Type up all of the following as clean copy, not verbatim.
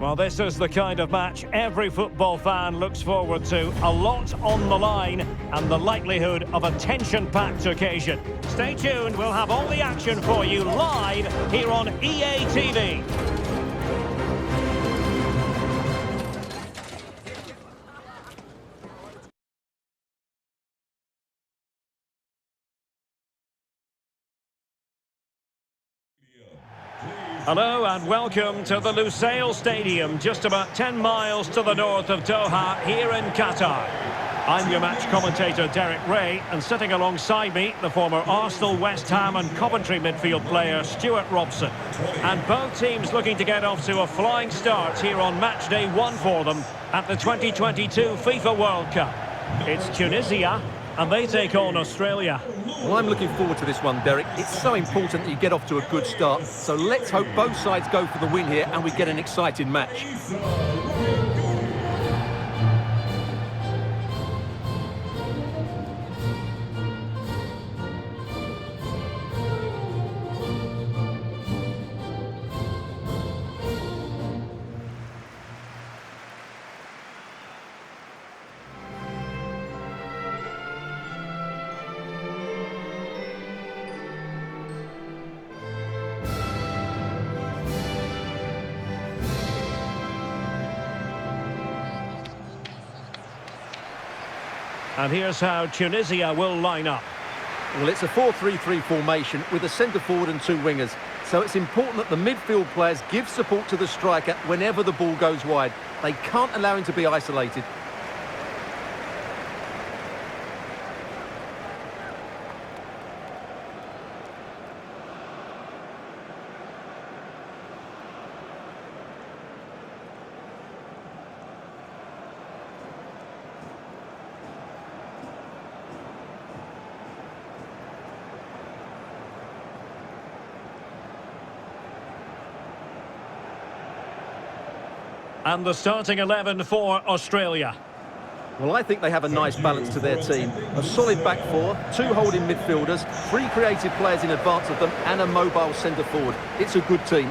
Well, this is the kind of match every football fan looks forward to. A lot on the line and the likelihood of a tension-packed occasion. Stay tuned, we'll have all the action for you live here on EA TV. Hello and welcome to the Lusail Stadium, just about 10 miles to the north of Doha, here in Qatar. I'm your match commentator Derek Ray, and sitting alongside me, the former Arsenal, West Ham and Coventry midfield player Stuart Robson. And both teams looking to get off to a flying start here on match day 1 for them at the 2022 FIFA World Cup. It's Tunisia, and they take on Australia. Well, I'm looking forward to this one, Derek. It's so important that you get off to a good start. So let's hope both sides go for the win here and we get an exciting match. And here's how Tunisia will line up. Well, it's a 4-3-3 formation with a centre forward and two wingers. So it's important that the midfield players give support to the striker whenever the ball goes wide. They can't allow him to be isolated. And the starting 11 for Australia. Well, I think they have a nice balance to their team. A solid back four, two holding midfielders, three creative players in advance of them, and a mobile centre forward. It's a good team.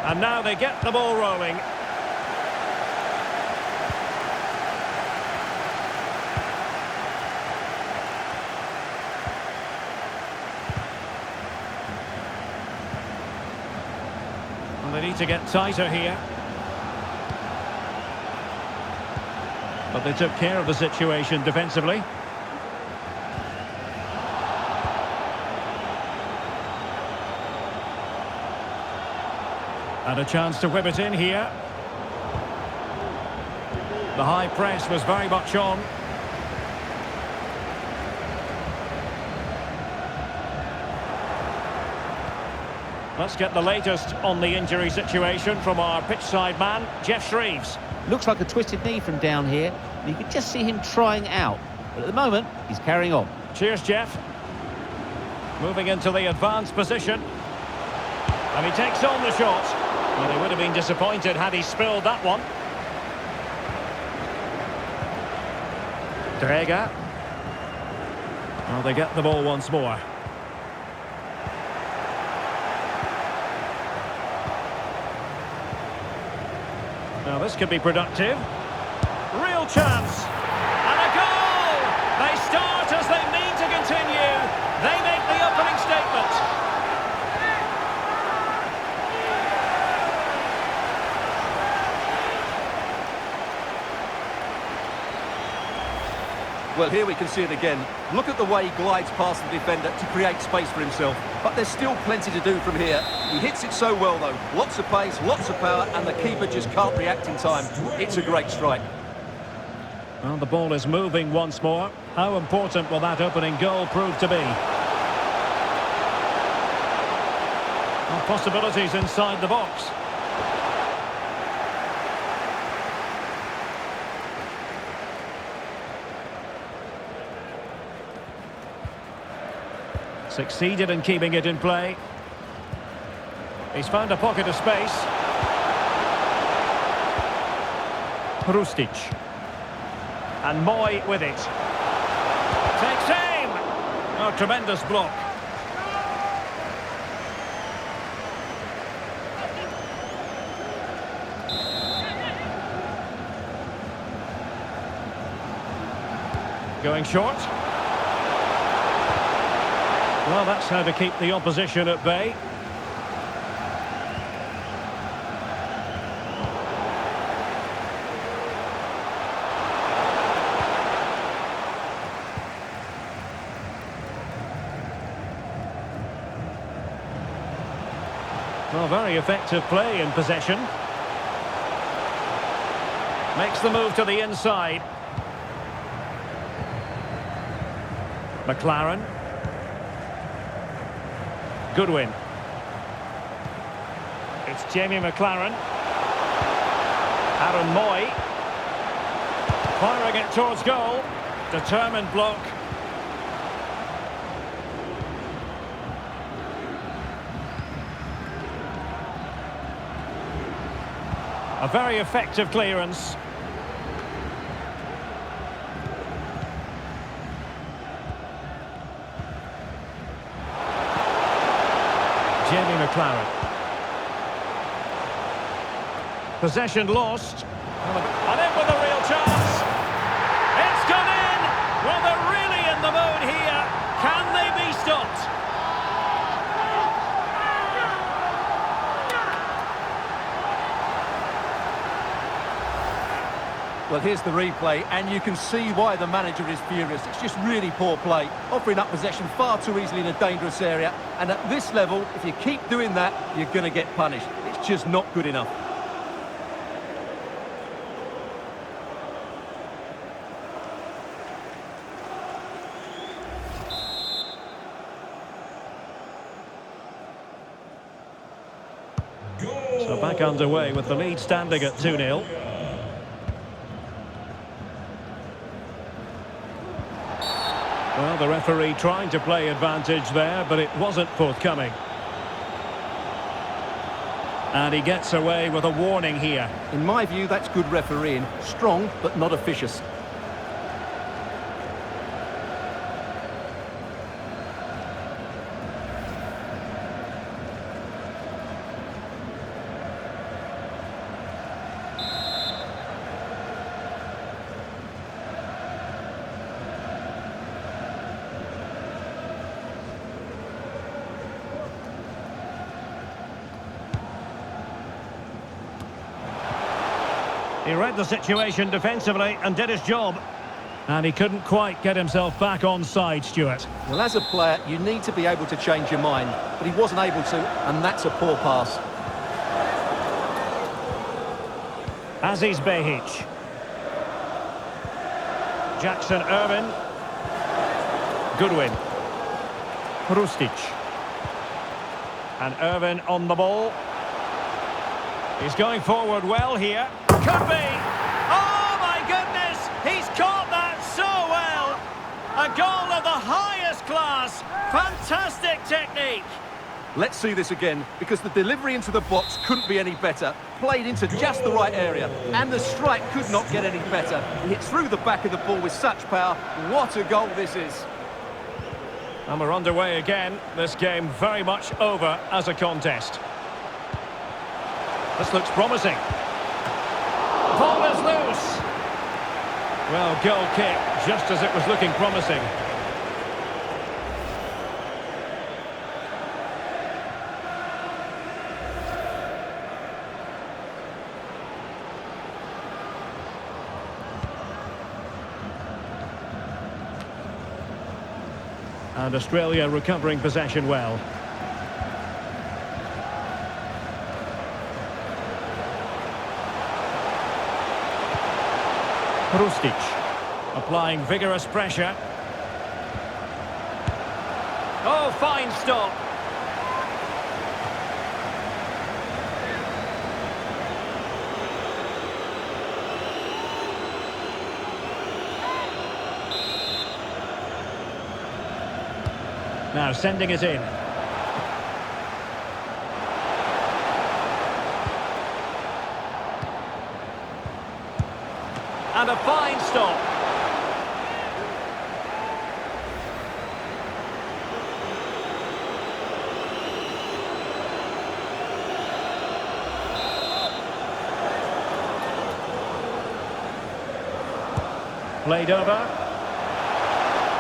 And now they get the ball rolling. And they need to get tighter here. But they took care of the situation defensively. And a chance to whip it in here. The high press was very much on. Let's get the latest on the injury situation from our pitchside man, Jeff Shreves. Looks like a twisted knee from down here, and you can just see him trying out. But at the moment, he's carrying on. Cheers, Jeff. Moving into the advanced position. And he takes on the shot. Well, he would have been disappointed had he spilled that one. Drega. Well, they get the ball once more. Now, this could be productive. Real chance. And a goal! They start as they mean to continue. They make the opening statement. Well, here we can see it again. Look at the way he glides past the defender to create space for himself. But there's still plenty to do from here. He hits it so well, though. Lots of pace, lots of power, and the keeper just can't react in time. It's a great strike. Well, the ball is moving once more. How important will that opening goal prove to be? Well, possibilities inside the box. Succeeded in keeping it in play. He's found a pocket of space. Rustic. And Moy with it. Takes aim! Oh, tremendous block. Going short. Well, that's how to keep the opposition at bay. Well, very effective play in possession. Makes the move to the inside. McLaren. Goodwin. It's Jamie McLaren. Aaron Moy. Firing it towards goal. Determined block. A very effective clearance. Jamie McLaren. Possession lost. And in with a real chance. It's gone in. Well, they're really in the mood here. Can they be stopped? Well, here's the replay, and you can see why the manager is furious. It's just really poor play, offering up possession far too easily in a dangerous area. And at this level, if you keep doing that, you're going to get punished. It's just not good enough. So back underway with the lead standing at 2-0. Well, the referee trying to play advantage there, but it wasn't forthcoming. And he gets away with a warning here. In my view, that's good refereeing. Strong, but not officious. He read the situation defensively and did his job. And he couldn't quite get himself back on side, Stuart. Well, as a player, you need to be able to change your mind. But he wasn't able to, and that's a poor pass. Aziz Behic. Jackson Irvin. Goodwin. Rustic. And Irvin on the ball. He's going forward well here. Could be! Oh my goodness! He's caught that so well! A goal of the highest class! Fantastic technique! Let's see this again, because the delivery into the box couldn't be any better. Played into just the right area, and the strike could not get any better. He hit through the back of the ball with such power. What a goal this is! And we're underway again. This game very much over as a contest. This looks promising. Ball is loose. Well, goal kick, just as it was looking promising. And Australia recovering possession well. Rustic applying vigorous pressure. Oh, fine stop. Now sending it in. And a fine stop. Played over.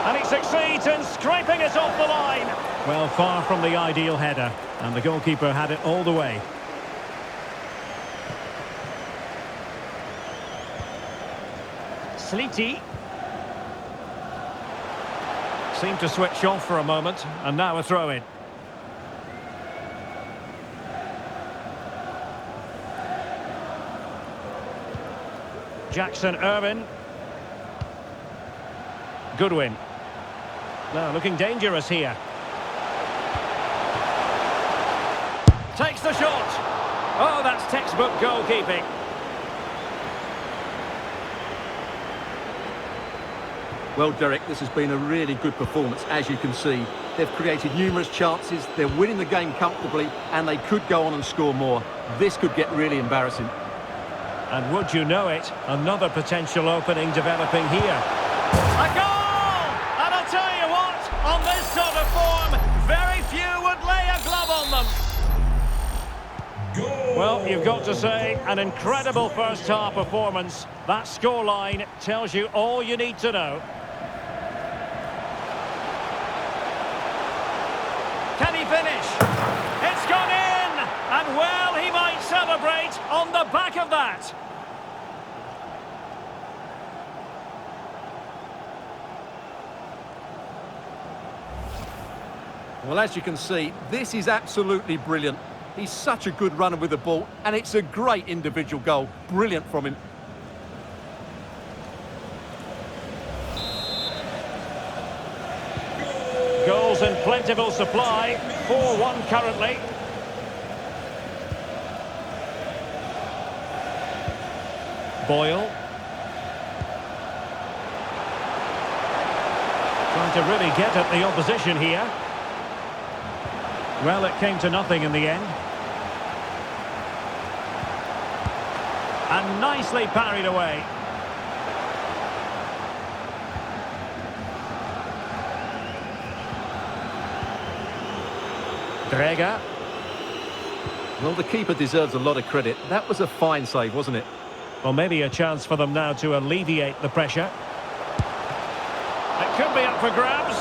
And he succeeds in scraping it off the line. Well, far from the ideal header. And the goalkeeper had it all the way. Sliti. Seemed to switch off for a moment, and now a throw-in. Jackson Irvin. Goodwin. Now looking dangerous here. Takes the shot. Oh, that's textbook goalkeeping. Well, Derek, this has been a really good performance, as you can see. They've created numerous chances, they're winning the game comfortably, and they could go on and score more. This could get really embarrassing. And would you know it, another potential opening developing here. A goal! And I'll tell you what, on this sort of form, very few would lay a glove on them. Goal. Well, you've got to say, an incredible first-half performance. That scoreline tells you all you need to know. Can he finish? It's gone in! And well, he might celebrate on the back of that. Well, as you can see, this is absolutely brilliant. He's such a good runner with the ball, and it's a great individual goal. Brilliant from him. Goals in plentiful supply, 4-1 currently. Boyle. Trying to really get at the opposition here. Well, it came to nothing in the end. And nicely parried away. Dreger. Well, the keeper deserves a lot of credit. That was a fine save, wasn't it? Well, maybe a chance for them now to alleviate the pressure. It could be up for grabs.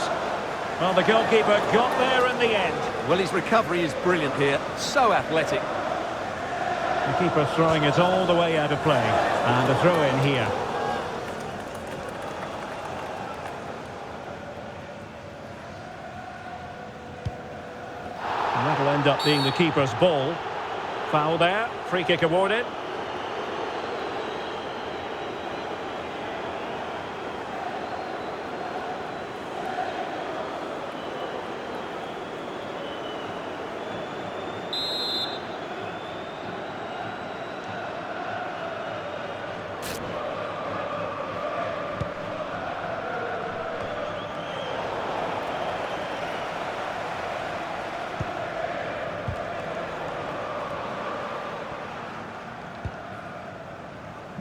Well, the goalkeeper got there in the end. Well, his recovery is brilliant here. So athletic. The keeper throwing it all the way out of play. And a throw in here. And that'll end up being the keeper's ball. Foul there. Free kick awarded.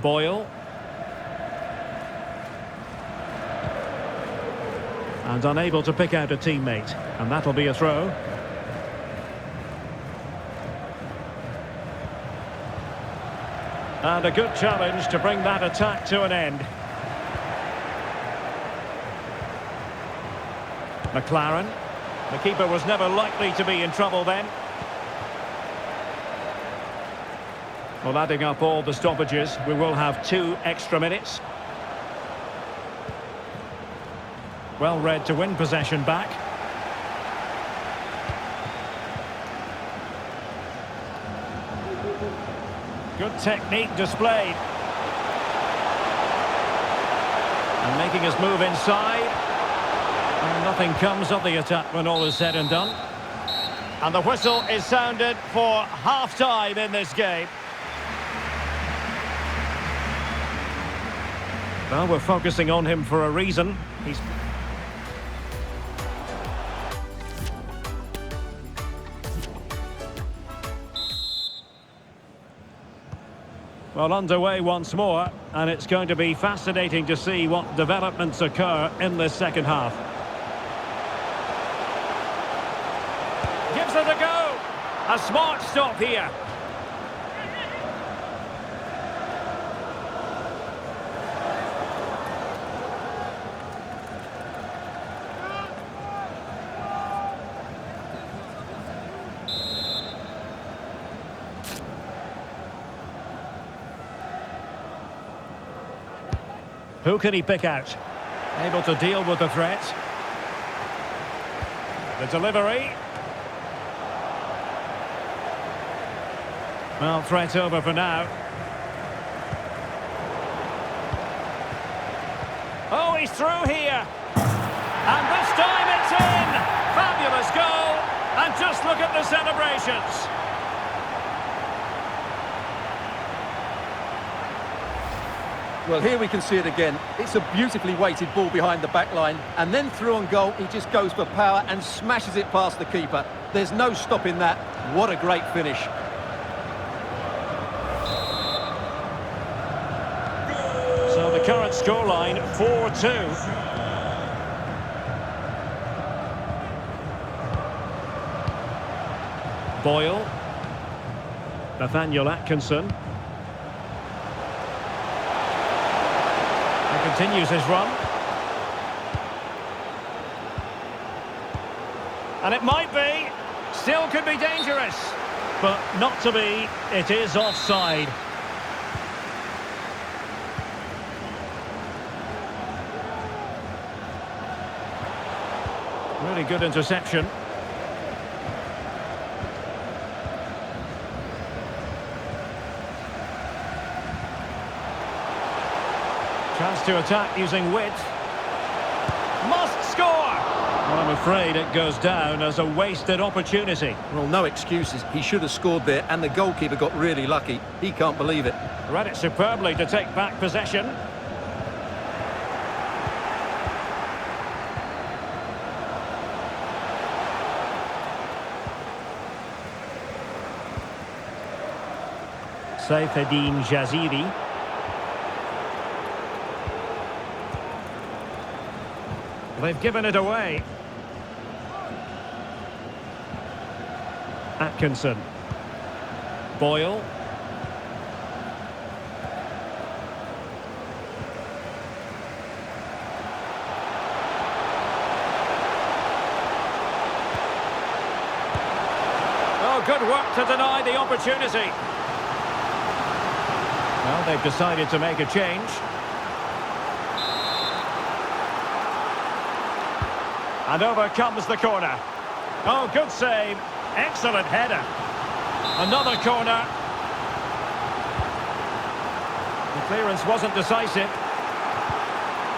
Boyle. And unable to pick out a teammate. And that'll be a throw. And a good challenge to bring that attack to an end. McLaren. The keeper was never likely to be in trouble then. Well, adding up all the stoppages, we will have 2 extra minutes. Well read to win possession back. Good technique displayed. And making his move inside. And nothing comes of the attack when all is said and done. And the whistle is sounded for half-time in this game. Well, we're focusing on him for a reason. Well, underway once more, and it's going to be fascinating to see what developments occur in this second half. Gives it a go. A smart stop here. Who can he pick out? Able to deal with the threat. The delivery. Well, threat over for now. Oh, he's through here. And this time it's in. Fabulous goal. And just look at the celebrations. Well, here we can see it again. It's a beautifully weighted ball behind the back line, and then through on goal, he just goes for power and smashes it past the keeper. There's no stopping that. What a great finish. So the current scoreline, 4-2. Boyle. Nathaniel Atkinson. Continues his run. And it might be. Still could be dangerous. But not to be. It is offside. Really good interception. Chance to attack using width. Must score! Well, I'm afraid it goes down as a wasted opportunity. Well, no excuses. He should have scored there, and the goalkeeper got really lucky. He can't believe it. Read it superbly to take back possession. Saifeddine Jaziri. They've given it away. Atkinson. Boyle. Oh, good work to deny the opportunity. Well, they've decided to make a change. And over comes the corner. Oh, good save. Excellent header. Another corner. The clearance wasn't decisive.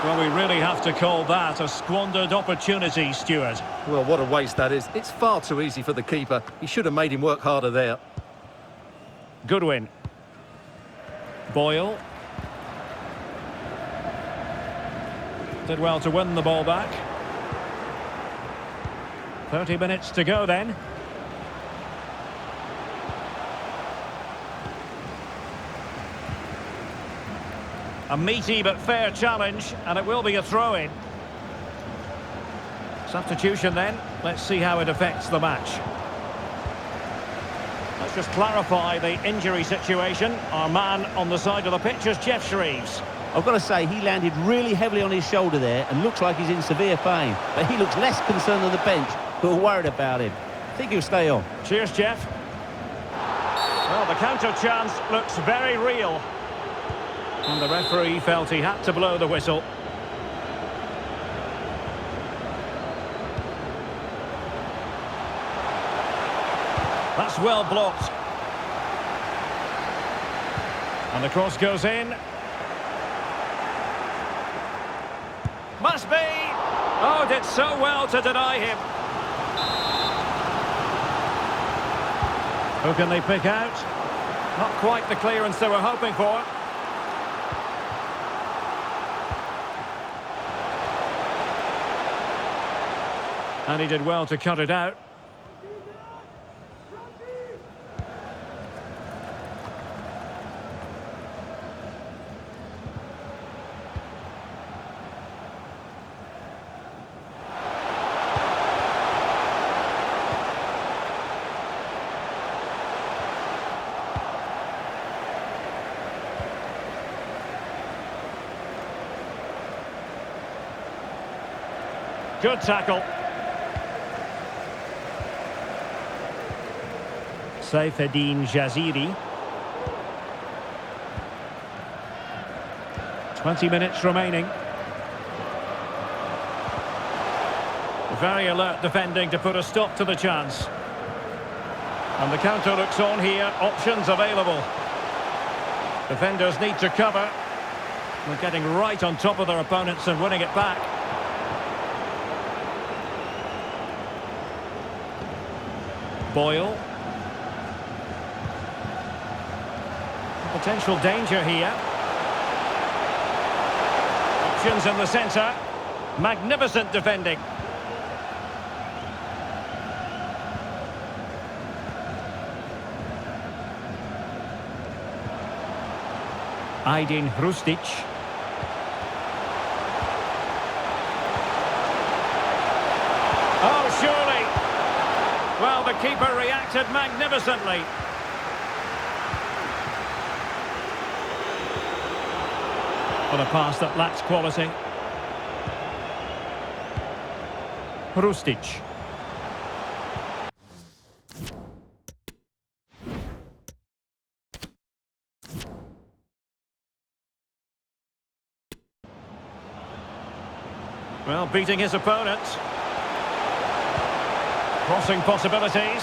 Well, we really have to call that a squandered opportunity, Stuart. Well, what a waste that is. It's far too easy for the keeper. He should have made him work harder there. Goodwin. Boyle. Did well to win the ball back. 30 minutes to go then. A meaty but fair challenge, and it will be a throw-in. Substitution then. Let's see how it affects the match. Let's just clarify the injury situation. Our man on the side of the pitch is Jeff Shreves. I've got to say, he landed really heavily on his shoulder there and looks like he's in severe pain. But he looks less concerned than the bench, who are worried about him. I think he'll stay on. Cheers, Jeff. Well, the counter chance looks very real. And the referee felt he had to blow the whistle. That's well blocked. And the cross goes in. Must be! Oh, did so well to deny him. Who can they pick out? Not quite the clearance they were hoping for. And he did well to cut it out. Good tackle. Saifeddine Jaziri. 20 minutes remaining. Very alert defending to put a stop to the chance. And the counter looks on here. Options available. Defenders need to cover. They're getting right on top of their opponents and winning it back. Boyle. Potential danger here. Options in the centre. Magnificent defending. Aydin Hrustic. Oh, surely. Well, the keeper reacted magnificently. On a pass that lacks quality. Hrustic. Well, beating his opponent. Crossing possibilities.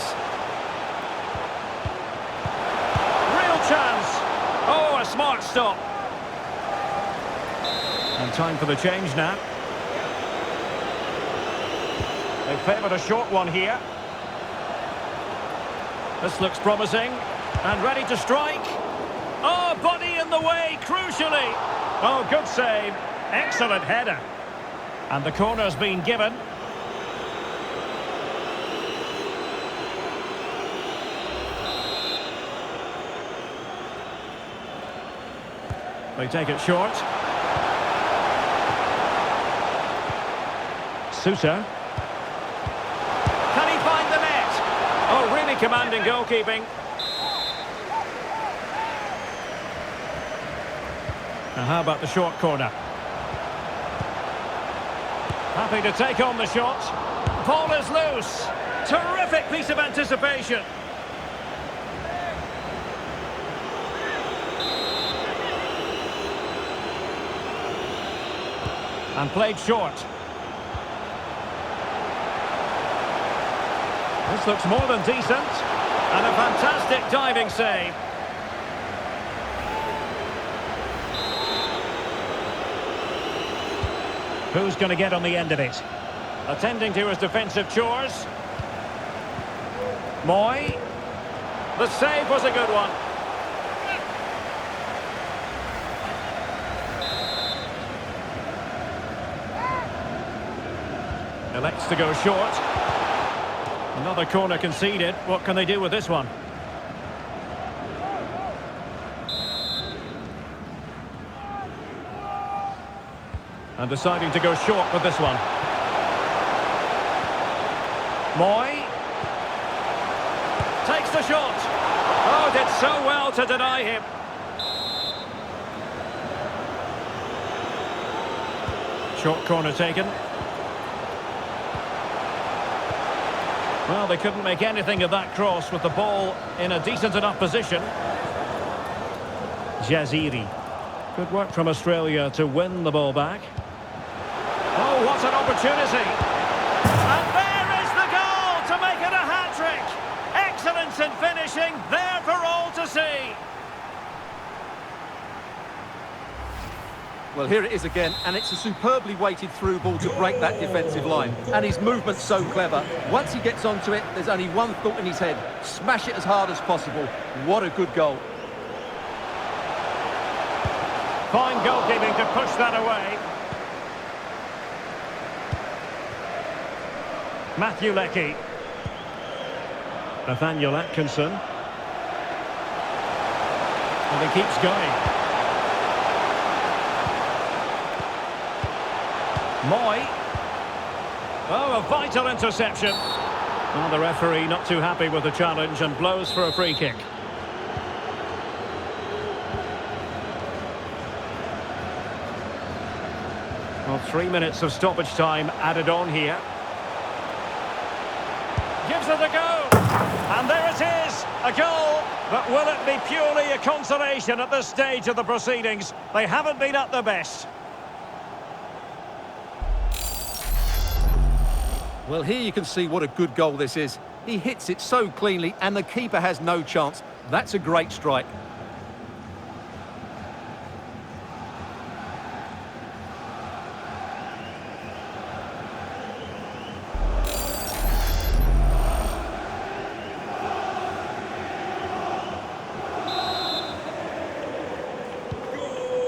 Real chance. Oh, a smart stop. And time for the change now. They favoured a short one here. This looks promising. And ready to strike. Oh, body in the way, crucially. Oh, good save. Excellent header. And the corner's been given. They take it short. Sousa. Can he find the net? Oh, really commanding goalkeeping. Now how about the short corner? Happy to take on the shot. Ball is loose. Terrific piece of anticipation. And played short. This looks more than decent. And a fantastic diving save. Who's going to get on the end of it? Attending to his defensive chores. Moy. The save was a good one. Elects to go short. Another corner conceded. What can they do with this one? And deciding to go short with this one. Moy. Takes the shot. Oh, did so well to deny him. Short corner taken. Well, they couldn't make anything of that cross with the ball in a decent enough position. Jaziri. Good work from Australia to win the ball back. Oh, what an opportunity. And there is the goal to make it a hat-trick. Excellence in finishing, there for all to see. Well, here it is again, and it's a superbly weighted through ball to break that defensive line. And his movement's so clever. Once he gets onto it, there's only one thought in his head. Smash it as hard as possible. What a good goal. Fine goalkeeping to push that away. Matthew Leckie. Nathaniel Atkinson. And he keeps going. Moy. Oh, a vital interception. Well, the referee not too happy with the challenge and blows for a free kick. Well, 3 minutes of stoppage time added on here. Gives it a go. And there it is, a goal. But will it be purely a consolation at this stage of the proceedings? They haven't been at their best. Well, here you can see what a good goal this is. He hits it so cleanly and the keeper has no chance. That's a great strike.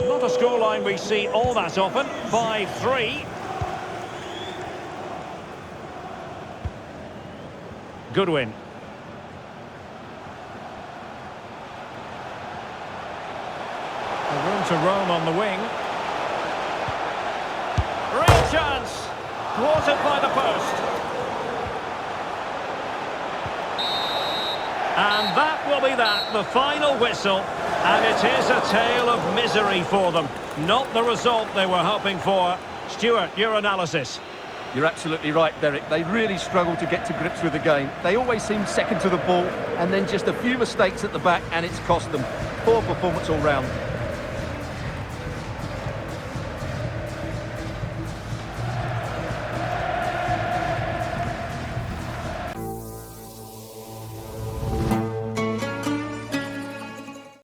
Not a scoreline we see all that often. 5-3. Goodwin. Room to roam on the wing. Real chance. Thwarted by the post. And that will be that, the final whistle. And it is a tale of misery for them. Not the result they were hoping for. Stuart, your analysis. You're absolutely right, Derek. They really struggled to get to grips with the game. They always seemed second to the ball, and then just a few mistakes at the back, and it's cost them. Poor performance all round.